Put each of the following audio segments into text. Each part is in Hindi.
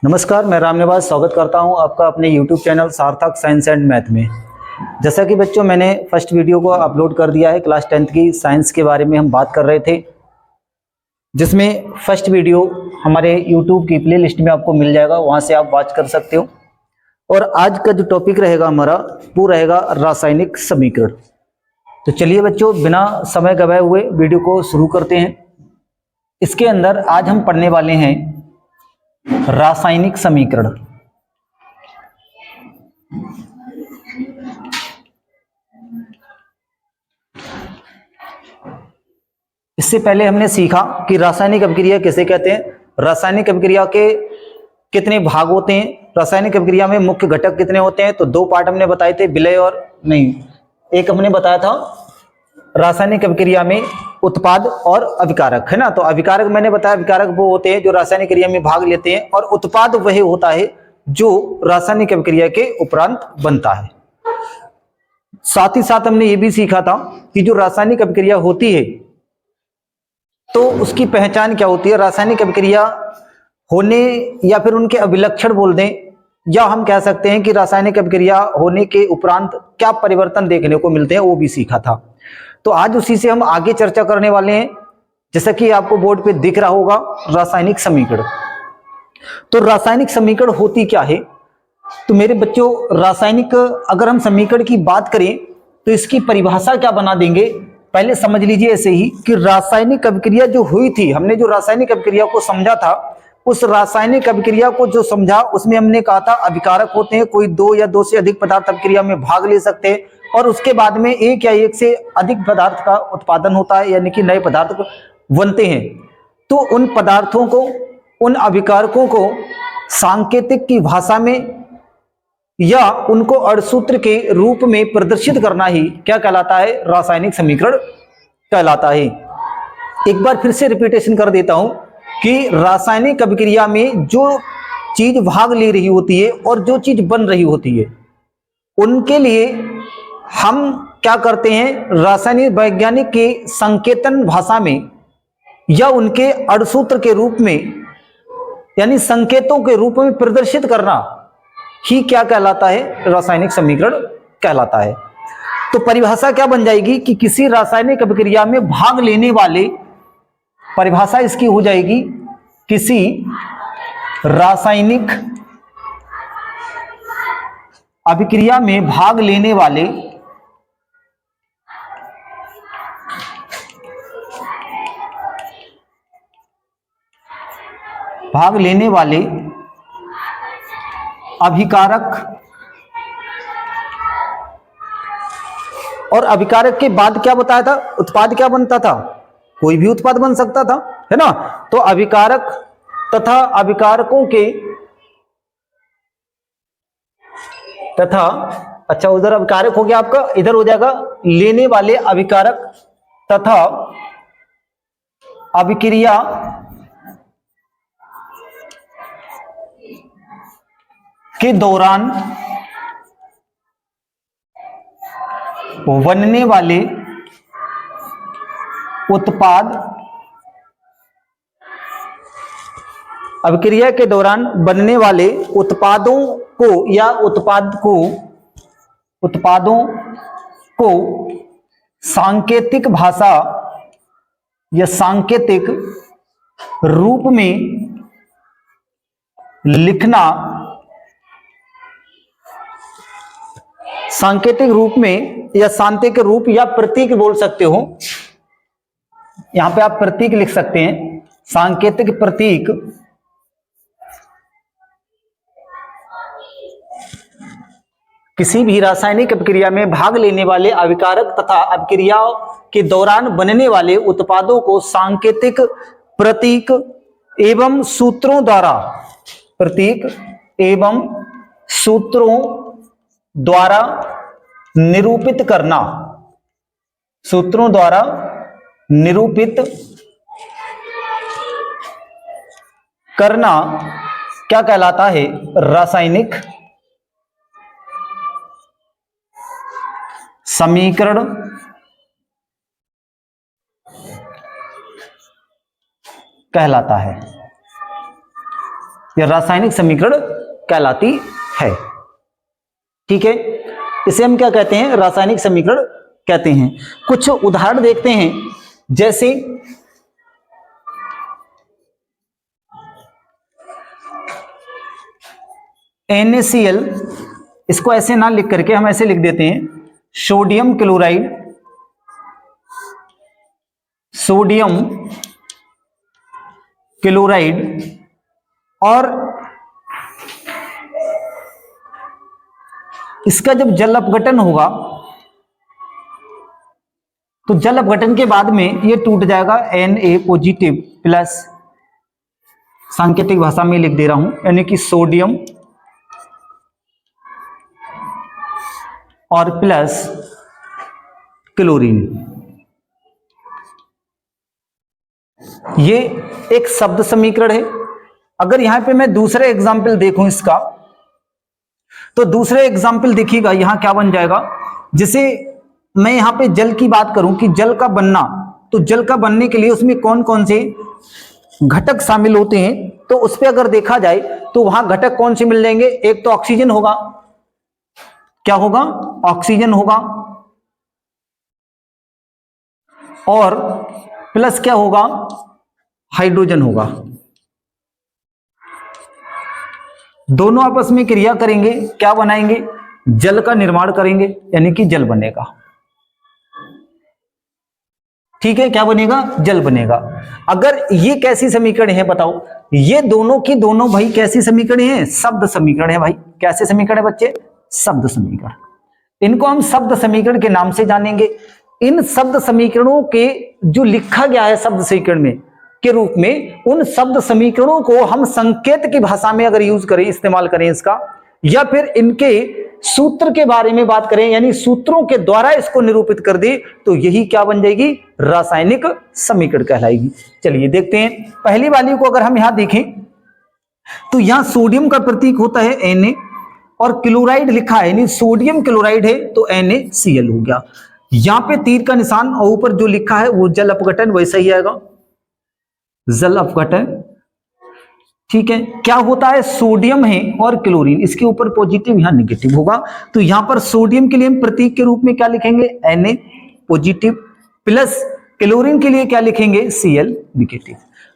नमस्कार, मैं रामनिवास स्वागत करता हूं आपका अपने YouTube चैनल सार्थक साइंस एंड मैथ में। जैसा कि बच्चों मैंने फर्स्ट वीडियो को अपलोड कर दिया है, क्लास 10th की साइंस के बारे में हम बात कर रहे थे, जिसमें फर्स्ट वीडियो हमारे YouTube की प्लेलिस्ट में आपको मिल जाएगा, वहां से आप वॉच कर सकते हो। और आज का जो टॉपिक रहेगा हमारा वो रहेगा रासायनिक समीकरण। तो चलिए बच्चों, बिना समय गवाए हुए वीडियो को शुरू करते हैं। इसके अंदर आज हम पढ़ने वाले हैं रासायनिक समीकरण। इससे पहले हमने सीखा कि रासायनिक अभिक्रिया किसे कहते हैं, रासायनिक अभिक्रिया के कितने भाग होते हैं, रासायनिक अभिक्रिया में मुख्य घटक कितने होते हैं। तो दो पार्ट हमने बताए थे, विलय और नहीं, एक हमने बताया था रासायनिक अभिक्रिया में उत्पाद और अभिकारक, है ना। तो अभिकारक मैंने बताया, अभिकारक वो होते हैं जो रासायनिक क्रिया में भाग लेते हैं, और उत्पाद वही होता है जो रासायनिक अभिक्रिया के उपरांत बनता है। साथ ही साथ हमने ये भी सीखा था कि जो रासायनिक अभिक्रिया होती है तो उसकी पहचान क्या होती है। रासायनिक अभिक्रिया होने या फिर उनके अभिलक्षण बोल दें, या हम कह सकते हैं कि रासायनिक अभिक्रिया होने के उपरांत क्या परिवर्तन देखने को मिलते हैं, वो भी सीखा था। तो आज उसी से हम आगे चर्चा करने वाले हैं। जैसा कि आपको बोर्ड पे दिख रहा होगा रासायनिक समीकरण। तो रासायनिक समीकरण होती क्या है। तो मेरे बच्चों, रासायनिक अगर हम समीकरण की बात करें तो इसकी परिभाषा क्या बना देंगे, पहले समझ लीजिए ऐसे ही कि रासायनिक अभिक्रिया जो हुई थी, हमने जो रासायनिक अभिक्रिया को समझा था, उस रासायनिक अभिक्रिया को जो समझा उसमें हमने कहा था अभिकारक होते हैं, कोई दो या दो से अधिक पदार्थ अभिक्रिया में भाग ले सकते हैं, और उसके बाद में एक या एक से अधिक पदार्थ का उत्पादन होता है, यानी कि नए पदार्थ बनते हैं। तो उन पदार्थों को, उन अभिकारकों को सांकेतिक की भाषा में या उनको अणुसूत्र के रूप में प्रदर्शित करना ही क्या कहलाता है, रासायनिक समीकरण कहलाता है। एक बार फिर से रिपीटेशन कर देता हूं कि रासायनिक अभिक्रिया में जो चीज भाग ले रही होती है और जो चीज बन रही होती है, उनके लिए हम क्या करते हैं, रासायनिक वैज्ञानिक के संकेतन भाषा में या उनके अणुसूत्र के रूप में, यानी संकेतों के रूप में प्रदर्शित करना ही क्या कहलाता है, रासायनिक समीकरण कहलाता है। तो परिभाषा क्या बन जाएगी कि किसी रासायनिक अभिक्रिया में भाग लेने वाले, परिभाषा इसकी हो जाएगी किसी रासायनिक अभिक्रिया में भाग लेने वाले अभिकारक, और अभिकारक के बाद क्या बताया था, उत्पाद क्या बनता था, कोई भी उत्पाद बन सकता था, है ना। तो अभिकारक तथा अभिकारकों के तथा, अच्छा उधर अभिकारक हो गया आपका, इधर हो जाएगा लेने वाले अभिकारक तथा अभिक्रिया के दौरान बनने वाले उत्पाद, अभिक्रिया के दौरान बनने वाले उत्पादों को या उत्पादों को सांकेतिक भाषा या सांकेतिक रूप में लिखना, सांकेतिक रूप में या सांकेतिक रूप या प्रतीक बोल सकते हो, यहां पे आप प्रतीक लिख सकते हैं, सांकेतिक प्रतीक किसी भी रासायनिक अभिक्रिया में भाग लेने वाले अभिकारक तथा अभिक्रिया के दौरान बनने वाले उत्पादों को सांकेतिक प्रतीक एवं सूत्रों द्वारा, प्रतीक एवं सूत्रों द्वारा निरूपित करना, सूत्रों द्वारा निरूपित करना क्या कहलाता है, रासायनिक समीकरण कहलाता है। यह रासायनिक समीकरण कहलाती है। ठीक है, इसे हम क्या कहते हैं? रासायनिक समीकरण कहते हैं। कुछ उदाहरण देखते हैं, जैसे NaCl, इसको ऐसे ना लिख करके हम ऐसे लिख देते हैं सोडियम क्लोराइड, सोडियम क्लोराइड, और इसका जब जल अपघटन होगा तो जल अपघटन के बाद में ये टूट जाएगा Na पॉजिटिव प्लस, सांकेतिक भाषा में लिख दे रहा हूं, यानी कि सोडियम और प्लस क्लोरीन। ये एक शब्द समीकरण है। अगर यहां पे मैं दूसरे एग्जाम्पल देखूं इसका, तो दूसरे एग्जाम्पल देखिएगा यहां क्या बन जाएगा। जैसे मैं यहां पे जल की बात करूं कि जल का बनना, तो जल का बनने के लिए उसमें कौन कौन से घटक शामिल होते हैं, तो उस पर अगर देखा जाए तो वहां घटक कौन से मिल जाएंगे? एक तो ऑक्सीजन होगा, क्या होगा? ऑक्सीजन होगा, और प्लस क्या होगा? हाइड्रोजन होगा। दोनों आपस में क्रिया करेंगे, क्या बनाएंगे? जल का निर्माण करेंगे, यानी कि जल बनेगा। ठीक है, क्या बनेगा? जल बनेगा। अगर ये कैसी समीकरण है बताओ? ये दोनों की दोनों भाई कैसी समीकरण है? शब्द समीकरण है भाई। कैसे समीकरण है बच्चे? शब्द समीकरण। इनको हम शब्द समीकरण के नाम से जानेंगे। इन शब्द समीकरणों के जो लिखा गया है शब्द समीकरण में के रूप में, उन शब्द समीकरणों को हम संकेत की भाषा में अगर यूज करें, इस्तेमाल करें इसका, या फिर इनके सूत्र के बारे में बात करें, यानी सूत्रों के द्वारा इसको निरूपित कर दे, तो यही क्या बन जाएगी? रासायनिक समीकरण कहलाएगी। चलिए देखते हैं। पहली वाली को अगर हम यहां देखें तो यहां सोडियम का प्रतीक होता है Na, और क्लोराइड लिखा है, यानी सोडियम क्लोराइड है तो NaCl हो गया। यहां पे तीर का निशान और ऊपर जो लिखा है वो जल अपघटन, वैसा ही आएगा, जल अपघटन। ठीक है, क्या होता है? सोडियम है और क्लोरीन, इसके ऊपर पॉजिटिव यहां नेगेटिव होगा, तो यहां पर सोडियम के लिए हम प्रतीक के रूप में क्या लिखेंगे? Na पॉजिटिव, प्लस क्लोरीन के लिए क्या लिखेंगे? Cl negative.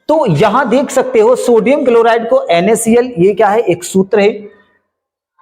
तो यहां देख सकते हो सोडियम क्लोराइड को NaCl, ये क्या है? एक सूत्र है।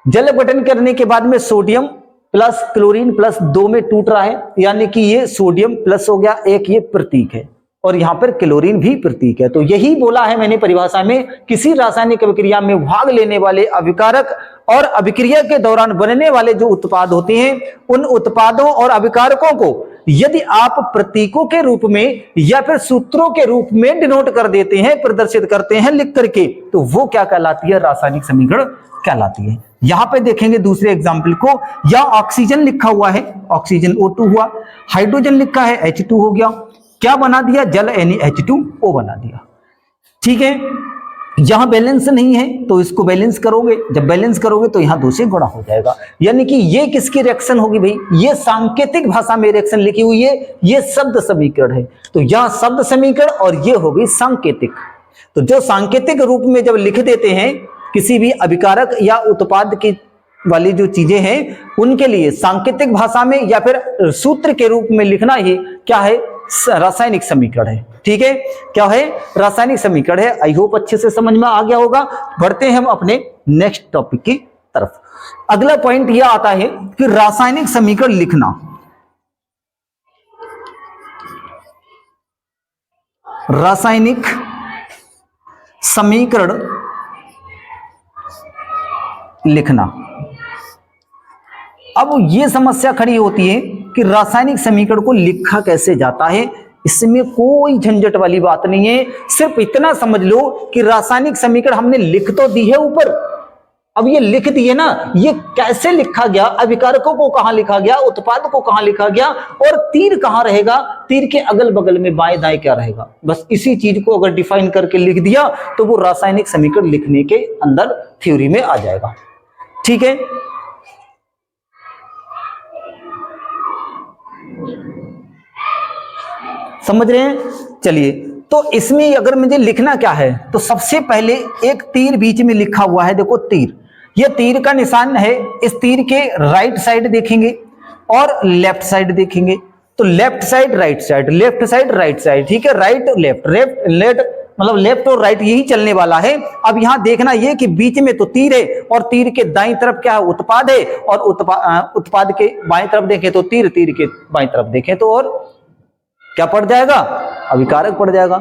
जल अपघटन करने के बाद में सोडियम प्लस क्लोरीन प्लस 2 में टूट रहा है, यानी कि ये सोडियम प्लस हो गया, एक ये प्रतीक है, और यहां पर क्लोरीन भी प्रतीक है। तो यही बोला है मैंने परिभाषा में, किसी रासायनिक अभिक्रिया में भाग लेने वाले अभिकारक और अभिक्रिया के दौरान बनने वाले जो उत्पाद होते हैं, उन उत्पादों और अभिकारकों को यदि आप प्रतीकों के रूप में या फिर सूत्रों के रूप में डिनोट कर देते हैं, प्रदर्शित करते हैं लिख करके, तो वो क्या कहलाती है? रासायनिक समीकरण कहलाती है। यहां पे देखेंगे दूसरे एग्जाम्पल को, या ऑक्सीजन लिखा हुआ है, ऑक्सीजन O2 हुआ, हाइड्रोजन लिखा है H2 हो गया, क्या बना दिया? जल NaH2O बना दिया। ठीक है, यहां बैलेंस नहीं है तो इसको बैलेंस करोगे, जब बैलेंस करोगे तो यहां 2 से गुणा हो जाएगा, यानी कि ये किसकी रिएक्शन होगी भाई? ये सांकेतिक भाषा में रिएक्शन लिखी हुई है, ये शब्द समीकरण है, तो यह शब्द समीकरण और ये हो गई सांकेतिक। तो जो सांकेतिक रूप में जब लिख देते हैं किसी भी अभिकारक या उत्पाद की वाली जो चीजें हैं, उनके लिए सांकेतिक भाषा में या फिर सूत्र के रूप में लिखना ही क्या है? रासायनिक समीकरण है। ठीक है, क्या है? रासायनिक समीकरण है। आई होप अच्छे से समझ में आ गया होगा। बढ़ते हैं हम अपने नेक्स्ट टॉपिक की तरफ। अगला पॉइंट यह आता है कि रासायनिक समीकरण लिखना। रासायनिक समीकरण लिखना। अब ये समस्या खड़ी होती है कि रासायनिक समीकरण को लिखा कैसे जाता है। इसमें कोई झंझट वाली बात नहीं है, सिर्फ इतना समझ लो कि रासायनिक समीकरण हमने लिख तो दी है ऊपर, अब ये लिख दिए ना, ये कैसे लिखा गया, अभिकारकों को कहां लिखा गया, उत्पाद को कहां लिखा गया, और तीर कहां रहेगा, तीर के अगल बगल में बाएं दाएं क्या रहेगा, बस इसी चीज को अगर डिफाइन करके लिख दिया तो वो रासायनिक समीकरण लिखने के अंदर थ्योरी में आ जाएगा। ठीक है, समझ रहे हैं? चलिए तो इसमें अगर मुझे लिखना क्या है, तो सबसे पहले एक तीर बीच में लिखा हुआ है, देखो तीर, ये तीर का निशान है। इस तीर के राइट साइड देखेंगे और लेफ्ट साइड देखेंगे, तो left side right side, left side right side, ठीक है, राइट लेफ्ट, लेफ्ट लेफ्ट, मतलब लेफ्ट और राइट यही चलने वाला है। अब यहां देखना ये कि बीच में तो तीर है और तीर के दाईं तरफ क्या है, उत्पाद है, और उत्पाद के बाईं तरफ देखें तो तीर, तीर के बाईं तरफ देखें तो और क्या पड़ जाएगा, अभिकारक पड़ जाएगा।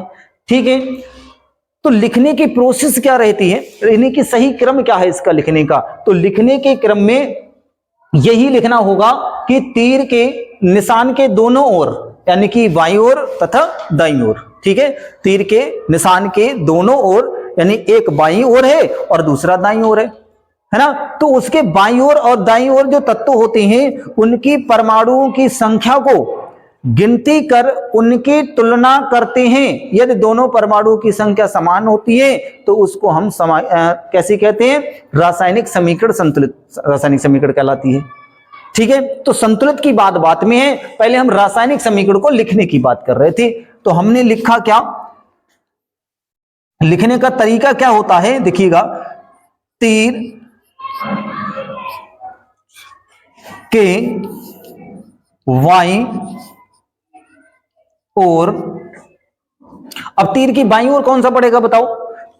ठीक है, तो लिखने की प्रोसेस क्या रहती है, लिखने की सही क्रम क्या है इसका लिखने का, तो लिखने के क्रम में यही लिखना होगा कि तीर के निशान के दोनों ओर, यानी कि बाईं ओर तथा दाईं ओर, ठीक है, तीर के निशान के दोनों ओर, यानी एक बाईं ओर है और दूसरा दाईं ओर है ना, तो उसके बाईं ओर और दाईं ओर जो तत्व होते हैं उनकी परमाणुओं की संख्या को गिनती कर उनकी तुलना करते हैं। यदि दोनों परमाणुओं की संख्या समान होती है तो उसको हम कैसे कहते हैं, रासायनिक समीकरण, संतुलित रासायनिक समीकरण कहलाती है। ठीक है, तो संतुलित की बात में है, पहले हम रासायनिक समीकरण को लिखने की बात कर रहे थे। तो हमने लिखा क्या, लिखने का तरीका क्या होता है, देखिएगा, तीर के बाईं ओर, अब तीर की बाईं ओर कौन सा पड़ेगा बताओ,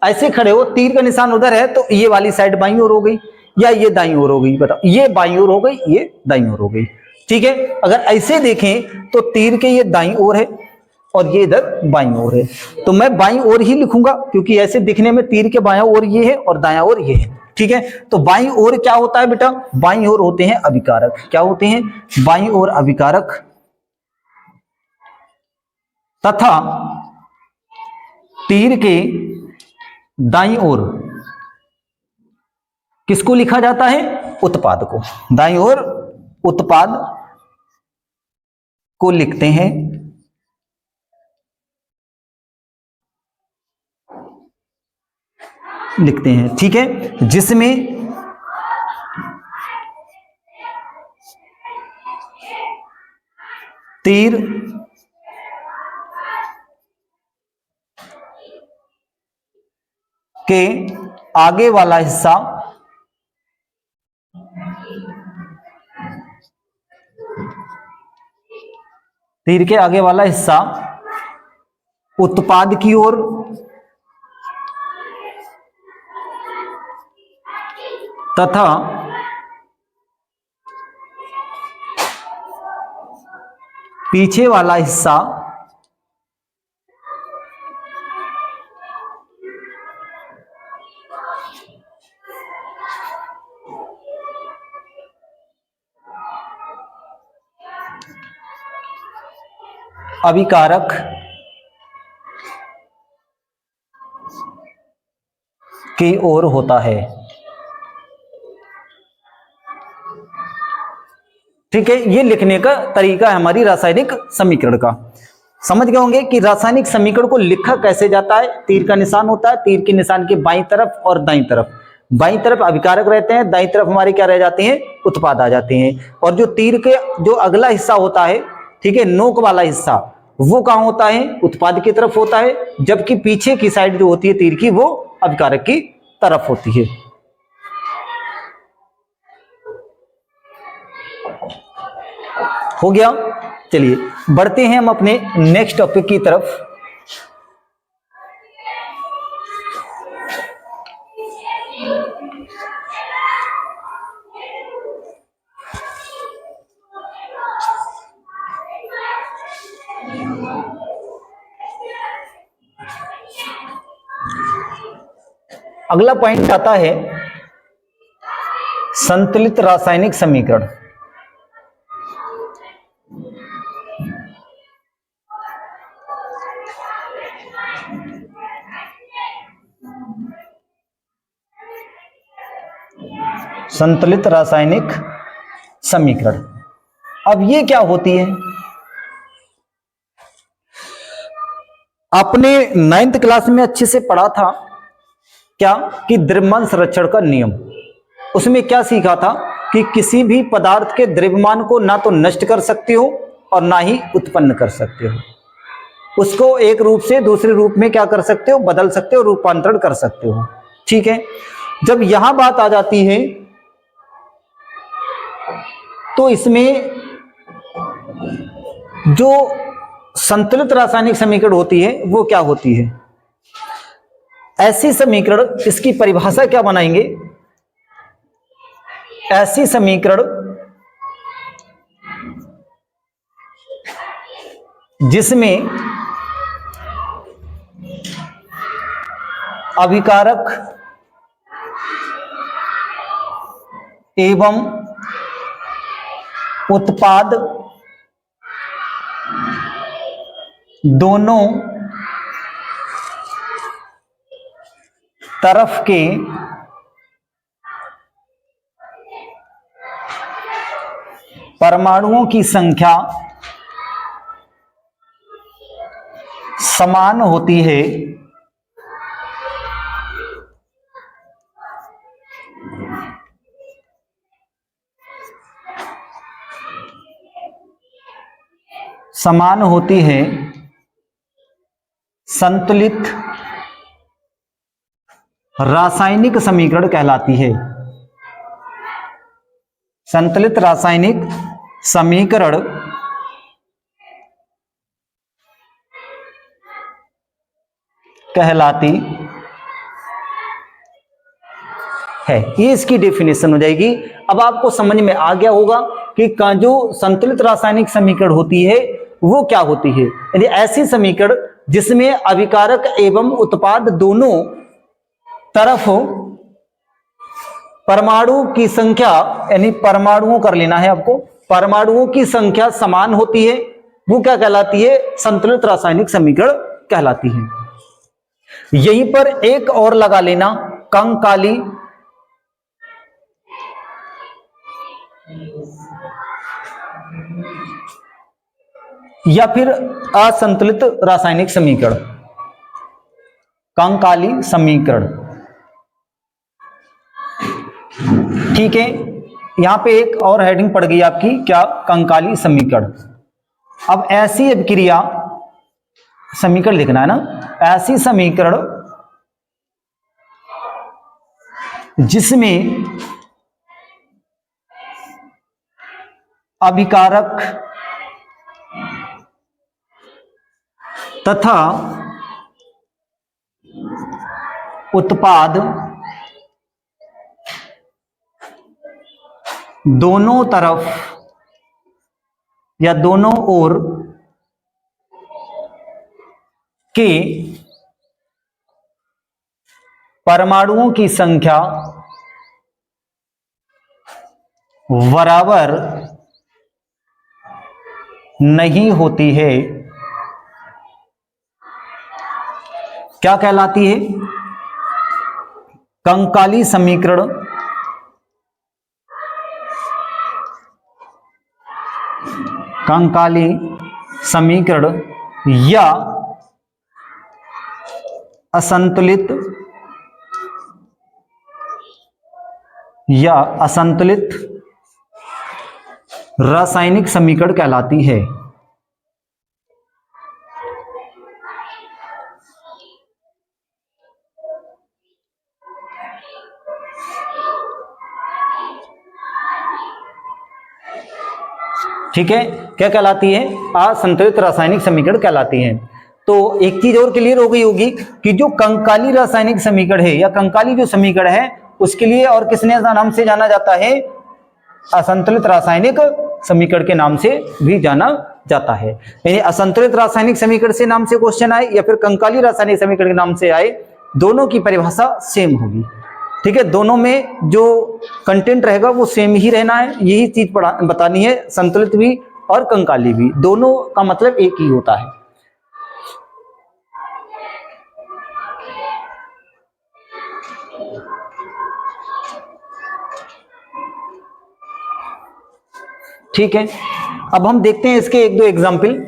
ऐसे खड़े हो, तीर का निशान उधर है तो ये वाली साइड बाईं ओर हो गई या ये दाईं ओर हो गई, बताओ, ये बाईं ओर हो गई, ये दाईं ओर हो गई। ठीक है, अगर ऐसे देखें तो तीर के ये दाईं ओर है और ये इधर बाईं ओर है, तो मैं बाईं ओर ही लिखूंगा क्योंकि ऐसे दिखने में तीर के बायां ओर ये है और दायां ओर ये है। ठीक है, तो बाईं ओर क्या होता है बेटा, बाईं ओर होते हैं अभिकारक, क्या होते हैं, बाईं ओर अभिकारक, तथा तीर के दाईं ओर किसको लिखा जाता है, उत्पाद को, दाईं ओर उत्पाद को लिखते हैं। ठीक है, जिसमें तीर के आगे वाला हिस्सा तीर के आगे वाला हिस्सा उत्पाद की ओर तथा पीछे वाला हिस्सा अभिकारक की ओर होता है। ठीक है, ये लिखने का तरीका है हमारी रासायनिक समीकरण का। समझ गए होंगे कि रासायनिक समीकरण को लिखा कैसे जाता है, तीर का निशान होता है, तीर के निशान के बाईं तरफ और दाईं तरफ, बाईं तरफ अभिकारक रहते हैं, दाईं तरफ हमारे क्या रह जाते हैं, उत्पाद आ जाते हैं। और जो तीर के जो अगला हिस्सा होता है, ठीक है, नोक वाला हिस्सा, वो कहां होता है, उत्पाद की तरफ होता है, जबकि पीछे की साइड जो होती है तीर की वो अभिकारक की तरफ होती है। हो गया, चलिए बढ़ते हैं हम अपने नेक्स्ट टॉपिक की तरफ। अगला पॉइंट आता है संतुलित रासायनिक समीकरण। संतुलित रासायनिक समीकरण, अब ये क्या होती है, आपने 9th क्लास में अच्छे से पढ़ा था क्या, कि द्रव्यमान संरक्षण का नियम। उसमें क्या सीखा था कि किसी भी पदार्थ के द्रव्यमान को ना तो नष्ट कर सकते हो और ना ही उत्पन्न कर सकते हो। उसको एक रूप से दूसरे रूप में क्या कर सकते हो, बदल सकते हो, रूपांतरण कर सकते हो। ठीक है, जब यहां बात आ जाती है तो इसमें जो संतुलित रासायनिक समीकरण होती है वो क्या होती है। ऐसी समीकरण, इसकी परिभाषा क्या बनाएंगे, ऐसी समीकरण जिसमें अभिकारक एवं उत्पाद दोनों तरफ के परमाणुओं की संख्या समान होती है, समान होती है, संतुलित रासायनिक समीकरण कहलाती है। संतुलित रासायनिक समीकरण कहलाती है। ये इसकी डेफिनेशन हो जाएगी। अब आपको समझ में आ गया होगा कि जो संतुलित रासायनिक समीकरण होती है वो क्या होती है। यदि ऐसी समीकरण जिसमें अभिकारक एवं उत्पाद दोनों तरफ परमाणु की संख्या, यानी परमाणुओं कर लेना है आपको, परमाणुओं की संख्या समान होती है, वो क्या कहलाती है, संतुलित रासायनिक समीकरण कहलाती है। यहीं पर एक और लगा लेना, कंकाली या फिर असंतुलित रासायनिक समीकरण, कंकाली समीकरण। ठीक है, यहां पे एक और हेडिंग पड़ गई आपकी, क्या, कंकाली समीकरण। अब ऐसी अभिक्रिया, समीकरण लिखना है ना, ऐसी समीकरण जिसमें अभिकारक तथा उत्पाद दोनों तरफ या दोनों ओर के परमाणुओं की संख्या बराबर नहीं होती है, क्या कहलाती है, कंकाली समीकरण। कंकाली समीकरण या असंतुलित रासायनिक समीकरण कहलाती है। ठीक है, क्या कहलाती है, असंतुलित रासायनिक समीकरण कहलाती है। तो एक चीज और क्लियर हो गई होगी कि जो कंकाली रासायनिक समीकरण है या कंकाली जो समीकरण है उसके लिए और किसने नाम से जाना जाता है, असंतुलित रासायनिक समीकरण के नाम से भी जाना जाता है। यानी असंतुलित रासायनिक समीकरण से नाम से क्वेश्चन आए या फिर कंकाली रासायनिक समीकरण के नाम से आए, दोनों की परिभाषा सेम होगी। ठीक है, दोनों में जो कंटेंट रहेगा वो सेम ही रहना है, यही चीज बतानी है। संतुलित भी और कंकाली भी, दोनों का मतलब एक ही होता है। ठीक है, अब हम देखते हैं इसके एक दो एग्जाम्पल।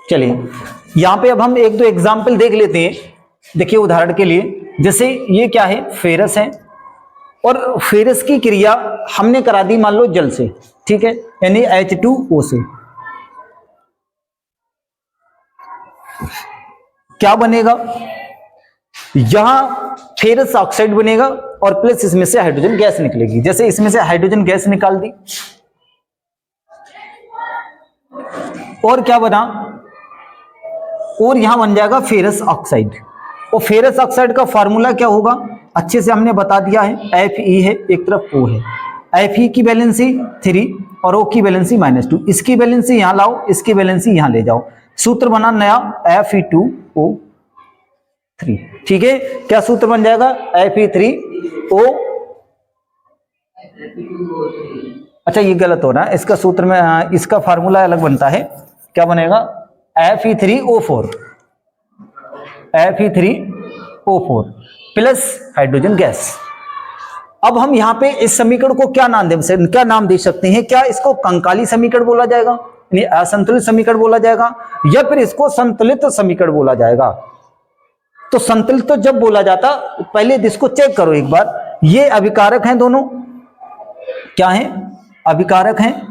चलिए यहां पे अब हम एक दो एग्जाम्पल देख लेते हैं। देखिए उदाहरण के लिए, जैसे ये क्या है, फेरस है, और फेरस की क्रिया हमने करा दी मान लो जल से, ठीक है, यानी H2O से। क्या बनेगा, यहां फेरस ऑक्साइड बनेगा और प्लस इसमें से हाइड्रोजन गैस निकलेगी। जैसे इसमें से हाइड्रोजन गैस निकाल दी, और क्या बना, और यहां बन जाएगा फेरस ऑक्साइड। और फेरस ऑक्साइड का फार्मूला क्या होगा, अच्छे से हमने बता दिया है, Fe है, एक तरफ O है। Fe की वैलेंसी 3 और O की वैलेंसी -2। इसकी वैलेंसी यहां लाओ, इसकी वैलेंसी यहां ले जाओ, सूत्र बना नया Fe2O3। ठीक है, क्या सूत्र बन जाएगा, Fe3O। अच्छा ये गलत हो रहा है, इसका सूत्र में इसका फार्मूला अलग बनता है, क्या बनेगा, Fe3O4 प्लस हाइड्रोजन गैस। अब हम यहां पे इस समीकरण को क्या नाम दे सकते हैं, क्या इसको कंकाली समीकरण बोला जाएगा, यानी असंतुलित समीकरण बोला जाएगा, या फिर इसको संतुलित समीकरण बोला जाएगा। तो संतुलित तो जब बोला जाता, पहले इसको चेक करो एक बार, ये अभिकारक हैं दोनों, क्या हैं, अभिकारक हैं,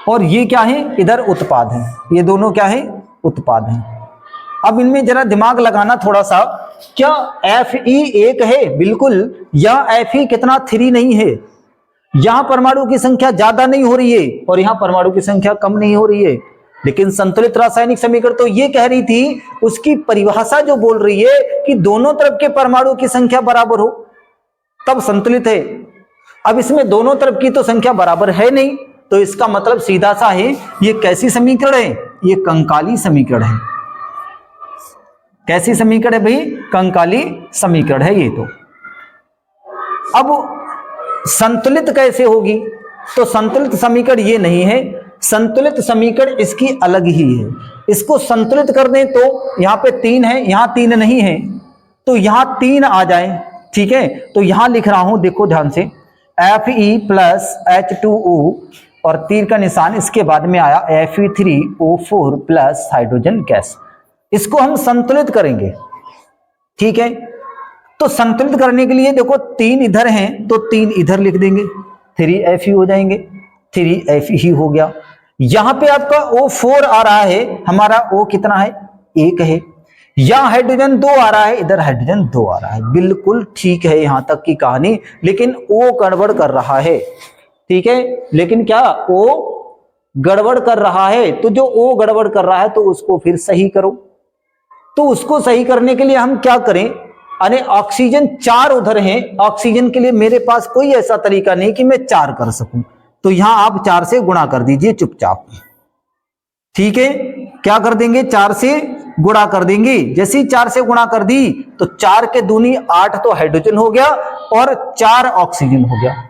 और ये क्या है, इधर उत्पाद है, ये दोनों क्या है, उत्पाद हैं। अब इनमें जरा दिमाग लगाना थोड़ा सा, क्या Fe एक है बिल्कुल, या Fe कितना 3 नहीं है, यहां परमाणु की संख्या ज्यादा नहीं हो रही है और यहां परमाणु की संख्या कम नहीं हो रही है। लेकिन संतुलित रासायनिक समीकरण तो ये कह रही थी, उसकी परिभाषा जो बोल रही है कि दोनों तरफ के परमाणु की संख्या बराबर हो तब संतुलित है। अब इसमें दोनों तरफ की तो संख्या बराबर है नहीं, तो इसका मतलब सीधा सा है, ये कैसी समीकरण है, ये कंकाली समीकरण है। कैसी समीकरण है भाई, कंकाली समीकरण है ये। तो अब संतुलित कैसे होगी, तो संतुलित समीकरण ये नहीं है, संतुलित समीकरण इसकी अलग ही है। इसको संतुलित कर दें तो यहां पे 3 है, यहां 3 नहीं है, तो यहां 3 आ जाए, ठीक है। तो यहां लिख रहा हूं, देखो ध्यान से, Fe प्लस H2O और तीर का निशान इसके बाद में आया Fe3O4 प्लस हाइड्रोजन गैस। इसको हम संतुलित करेंगे, ठीक है। तो संतुलित करने के लिए देखो 3 इधर हैं तो 3 इधर लिख देंगे, 3Fe हो जाएंगे, 3Fe ही हो गया। यहां पे आपका O4 आ रहा है, हमारा O कितना है, 1 है। यहां हाइड्रोजन 2 आ रहा है, इधर हाइड्रोजन 2 आ रहा है, बिल्कुल ठीक है यहां तक की कहानी। लेकिन O गड़बड़ कर रहा है, ठीक है, लेकिन क्या O गड़बड़ कर रहा है, तो जो O गड़बड़ कर रहा है तो उसको फिर सही करो। तो उसको सही करने के लिए हम क्या करें, अरे ऑक्सीजन 4 उधर हैं, ऑक्सीजन के लिए मेरे पास कोई ऐसा तरीका नहीं कि मैं 4 कर सकूं, तो यहां आप 4 से गुणा कर दीजिए चुपचाप, ठीक है। क्या कर देंगे, 4 से गुणा कर देंगे। जैसे ही 4 से गुणा कर दी तो 4 के दूनी 8 तो हाइड्रोजन हो गया और 4 ऑक्सीजन हो गया।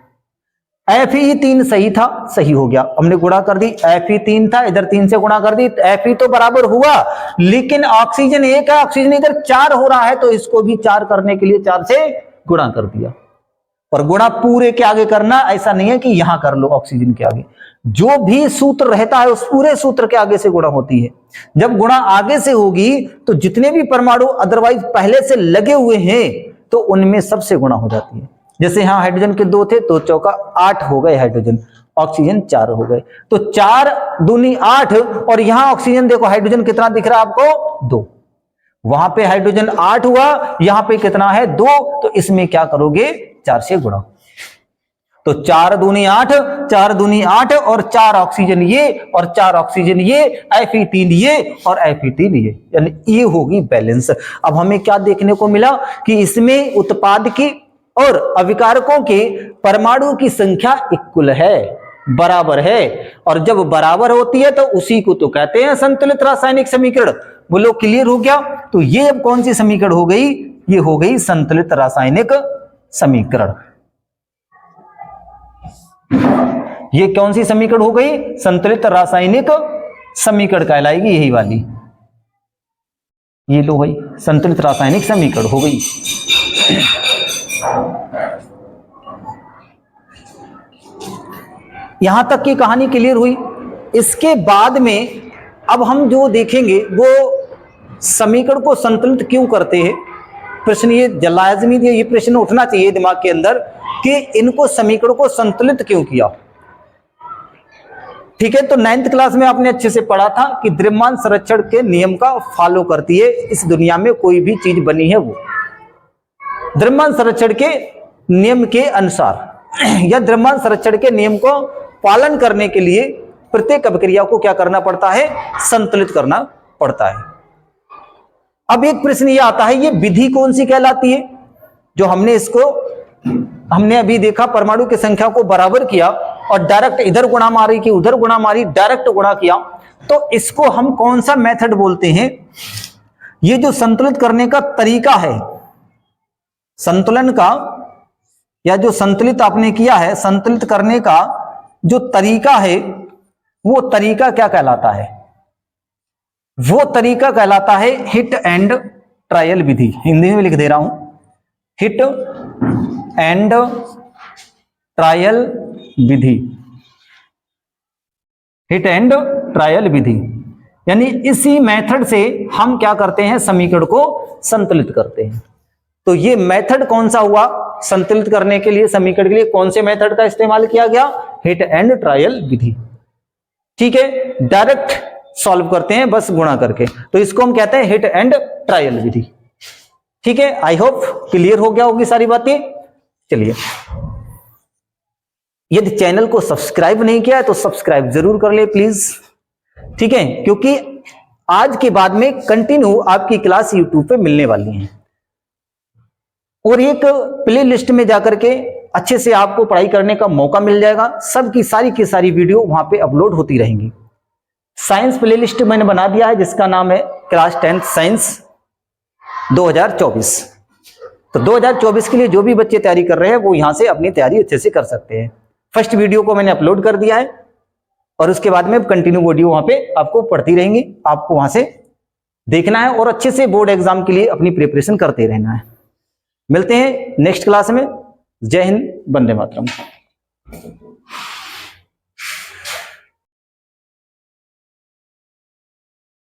Fe3 सही था, सही हो गया, हमने गुणा कर दी, Fe3 था, इधर 3 से गुणा कर दी, Fe तो बराबर हुआ, लेकिन ऑक्सीजन 1 है, ऑक्सीजन इधर 4 हो रहा है, तो इसको भी 4 करने के लिए 4 से गुणा कर दिया। और गुणा पूरे के आगे करना, ऐसा नहीं है कि यहां कर लो ऑक्सीजन के आगे, जो भी सूत्र रहता है उस पूरे सूत्र के आगे से गुणा होती है। जब गुणा आगे से होगी तो जितने भी परमाणु अदरवाइज पहले से लगे हुए हैं तो उनमें सबसे गुणा हो जाती है। जैसे यहां हाइड्रोजन के 2 थे तो चौका 8 हो गए हाइड्रोजन, ऑक्सीजन 4 हो गए, तो 4 दूनी 8, और यहां ऑक्सीजन देखो हाइड्रोजन कितना दिख रहा है आपको, 2, वहां पे हाइड्रोजन 8 हुआ, यहां पे कितना है, 2, तो इसमें क्या करोगे, 4 से गुणा। तो 4 दूनी 8, 4 दूनी 8 और 4 ऑक्सीजन ये और 4 ऑक्सीजन ये, Fe3 ये और Fe3 ये, यानी ये होगी बैलेंस। अब हमें क्या देखने को मिला कि इसमें उत्पाद की और अभिकारकों के परमाणु की संख्या इक्वल है, बराबर है, और जब बराबर होती है तो उसी को तो कहते हैं संतुलित रासायनिक समीकरण। बोलो क्लियर हो गया। तो ये अब कौन सी समीकरण हो गई, ये हो गई संतुलित रासायनिक समीकरण। ये कौन सी समीकरण हो गई, संतुलित रासायनिक समीकरण कहलाएगी यही वाली, ये लो भाई संतुलित रासायनिक समीकरण हो गई। यहां तक की कहानी क्लियर हुई। इसके बाद में अब हम जो देखेंगे वो समीकरण को संतुलित क्यों करते हैं। प्रश्न ये लाजमी ये प्रश्न उठना चाहिए दिमाग के अंदर कि इनको समीकरण को संतुलित क्यों किया। ठीक है, तो 9th क्लास में आपने अच्छे से पढ़ा था कि द्रव्यमान संरक्षण के नियम का फॉलो करती है। इस दुनिया में कोई भी चीज बनी है वो द्रव्यमान संरक्षण के नियम के अनुसार या द्रव्यमान संरक्षण के नियम को पालन करने के लिए प्रत्येक अभिक्रिया को क्या करना पड़ता है, संतुलित करना पड़ता है। अब एक प्रश्न ये आता है, ये विधि कौन सी कहलाती है। जो हमने अभी देखा, परमाणु की संख्या को बराबर किया और डायरेक्ट इधर गुणा मारी कि उधर गुणा मारी, डायरेक्ट गुणा किया, तो इसको हम कौन सा मेथड बोलते हैं। ये जो संतुलित करने का तरीका है, संतुलन का या जो संतुलित आपने किया है, संतुलित करने का जो तरीका है वो तरीका क्या कहलाता है। वो तरीका कहलाता है हिट एंड ट्रायल विधि। हिंदी में लिख दे रहा हूं, हिट एंड ट्रायल विधि। हिट एंड ट्रायल विधि यानी इसी मेथड से हम क्या करते हैं, समीकरण को संतुलित करते हैं। तो ये मेथड कौन सा हुआ, संतुलित करने के लिए समीकरण के लिए कौन से मेथड का इस्तेमाल किया गया, हिट एंड ट्रायल विधि। ठीक है, डायरेक्ट सॉल्व करते हैं बस गुणा करके, तो इसको हम कहते हैं हिट एंड ट्रायल विधि। ठीक है, आई होप क्लियर हो गया होगी सारी बातें। चलिए, यदि चैनल को सब्सक्राइब नहीं किया है तो सब्सक्राइब जरूर कर ले प्लीज। ठीक है, क्योंकि आज के बाद में कंटिन्यू आपकी क्लास यूट्यूब पे मिलने वाली है और एक प्ले लिस्ट में जाकर के अच्छे से आपको पढ़ाई करने का मौका मिल जाएगा। सब की सारी वीडियो वहां पे अपलोड होती रहेंगी। साइंस प्ले लिस्ट मैंने बना दिया है जिसका नाम है क्लास 10th साइंस 2024। तो 2024 के लिए जो भी बच्चे तैयारी कर रहे हैं वो यहां से अपनी तैयारी अच्छे से कर सकते हैं। फर्स्ट वीडियो को मैंने अपलोड कर दिया है और उसके बाद में कंटिन्यू वीडियो वहां पे आपको पढ़ती रहेंगी, आपको वहां से देखना है और अच्छे से बोर्ड एग्जाम के लिए अपनी प्रिपरेशन करते रहना है। मिलते हैं नेक्स्ट क्लास में। जय हिंद, वंदे मातरम।